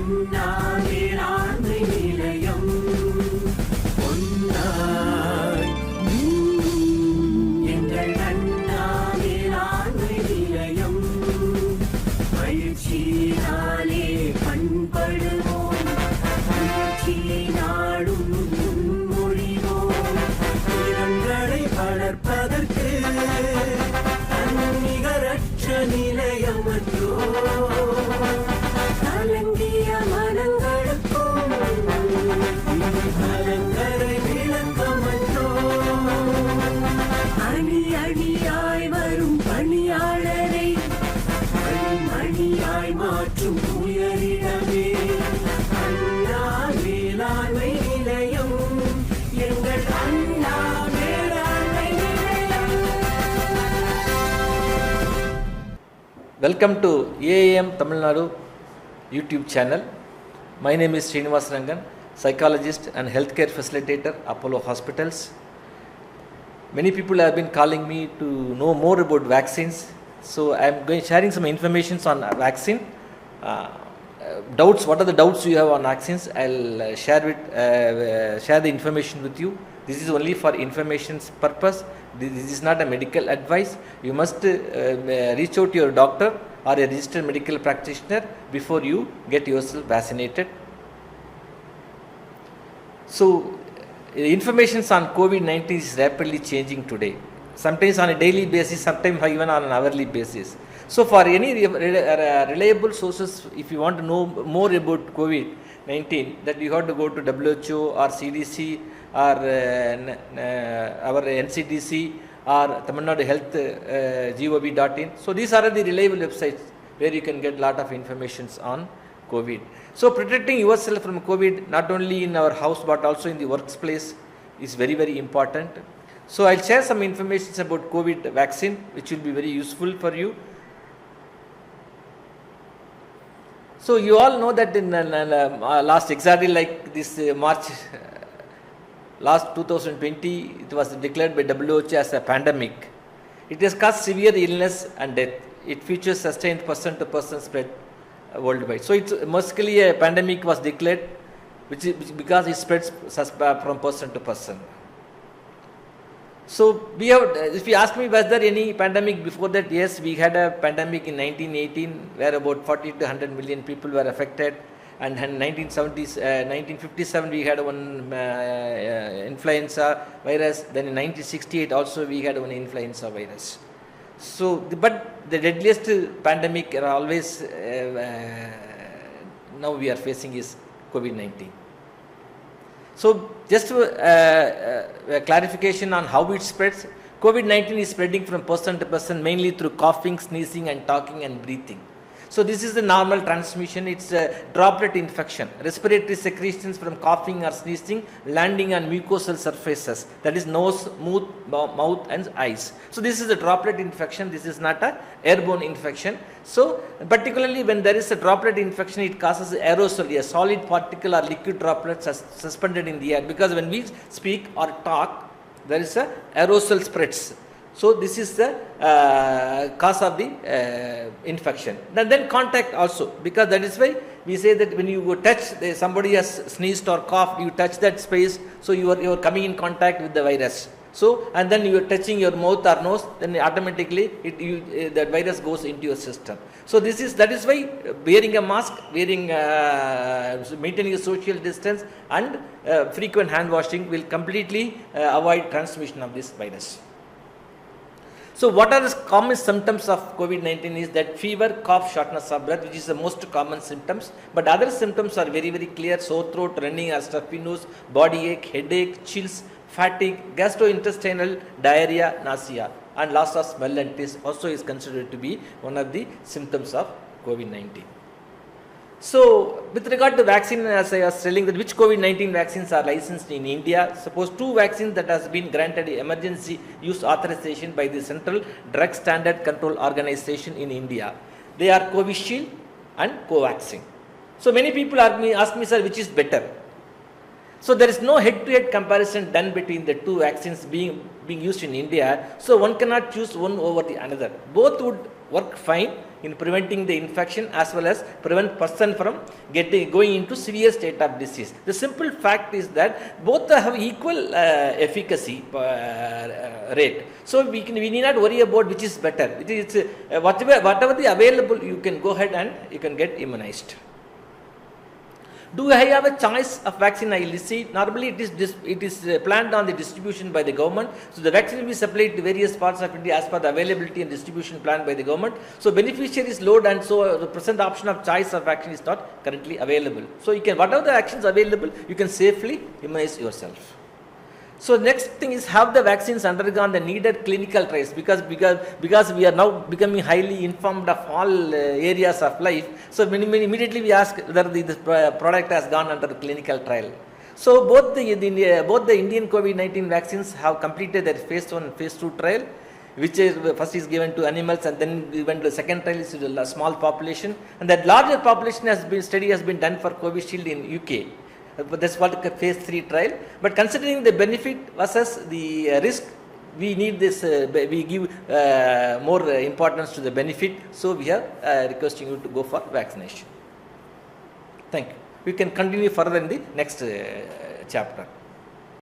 அண்ணா வேளாண்மை நிலையம் பொன்னாய் எங்கள் அண்ணா வேளாண்மை நிலையம் பயிற்சியினாலே பண்படுவோம் பயிற்சியை நாடும் முன்மொழிவோம் திறன்களை வளர்ப்பதற்கு தன்னிகரற்ற நிலையமன்றோ கலங்கிய மனங்களுக்கும் கலங்கரை விளக்கமன்றோ அணி அணியாய் வரும் பணியாளரை மணியாய் மாற்றும் உயரிடமே அண்ணா வேளாண்மை நிலையம் எங்கள் அண்ணா வேளாண்மை நிலையம். Welcome to AAM Tamil Nadu YouTube channel. My name is Srinivas Rangan, psychologist and healthcare facilitator, Apollo Hospitals. Many people have been calling me to know more about vaccines. So I am sharing some information on vaccine. Doubts, what are the doubts you have on vaccines? I'll share the information with you. This is only for information's purpose. This is not a medical advice. You must reach out to your doctor or a registered medical practitioner before you get yourself vaccinated. So, information on COVID-19 is rapidly changing today. Sometimes on a daily basis, sometimes even on an hourly basis. So, for any reliable sources, if you want to know more about COVID-19, that you have to go to WHO or CDC or our NCDC or Tamil Nadu Health gov.in. So these are the reliable websites where you can get lot of information on COVID. So protecting yourself from COVID not only in our house but also in the workplace is very, very important. So I'll share some information about COVID vaccine which will be very useful for you. So you all know that in last exactly like this March last 2020, it was declared by WHO as a pandemic. It has caused severe illness and death. It features sustained person-to-person spread worldwide. So it's mostly a pandemic was declared, which because it spreads from person to person. So we have, if you ask me, was there any pandemic before that? Yes, we had a pandemic in 1918 where about 40 to 100 million people were affected. And in 1957 we had one influenza virus. Then in 1968 also we had one influenza virus. So, but the deadliest pandemic are always now we are facing is COVID-19. So, just a clarification on how it spreads. COVID-19 is spreading from person to person mainly through coughing, sneezing, and talking and breathing. So this is the normal transmission. It's a droplet infection. Respiratory secretions from coughing or sneezing landing on mucosal surfaces, that is nose, mouth and eyes. So this is a droplet infection. This is not a airborne infection. So particularly when there is a droplet infection, it causes aerosol, a solid particle or liquid droplet suspended in the air, because when we speak or talk, there is a aerosol spreads. So this is the cause of the infection. Then contact also, because that is why we say that when you touch, somebody has sneezed or coughed, you touch that space, so you are coming in contact with the virus. So and then you are touching your mouth or nose, then automatically that virus goes into your system. So that is why wearing a mask, maintaining a social distance and frequent hand washing will completely avoid transmission of this virus. So what are the common symptoms of COVID-19 is that fever, cough, shortness of breath, which is the most common symptoms. But other symptoms are very, very clear: sore throat, running or stuffy nose, body ache, headache, chills, fatigue, gastrointestinal, diarrhea, nausea, and loss of smell and taste also is considered to be one of the symptoms of COVID-19. So with regard to vaccine, as I was telling that which COVID-19 vaccines are licensed in India, suppose two vaccines that has been granted emergency use authorization by the Central Drug Standard Control Organization in India. They are Covishield and Covaxin. So many people ask me, sir, which is better? So there is no head-to-head comparison done between the two vaccines being used in India. So one cannot choose one over the another. Both would work fine in preventing the infection as well as prevent person from going into severe state of disease. The simple fact is that both have equal efficacy rate. So we need not worry about which is better. It is whatever the available, you can go ahead and you can get immunized. Do I have a choice of vaccine? I will see. Normally, it is planned on the distribution by the government. So the vaccine will be supplied to various parts of India as per the availability and distribution planned by the government. So beneficiaries load, and so the present option of choice of vaccine is not currently available. So you can, whatever the actions available, you can safely immunize yourself. So next thing is, have the vaccines undergone the needed clinical trials, because we are now becoming highly informed of all areas of life. So immediately we ask whether the product has gone under the clinical trial. So both the Indian COVID-19 vaccines have completed their phase 1 and phase 2 trial, which is first is given to animals, and then we went to the second trial is to a small population, and that larger population study has been done for Covishield in UK. That's what phase 3 trial. But considering the benefit versus the risk, we need this, we give more importance to the benefit. So we are requesting you to go for vaccination. Thank you. We can continue further in the next chapter.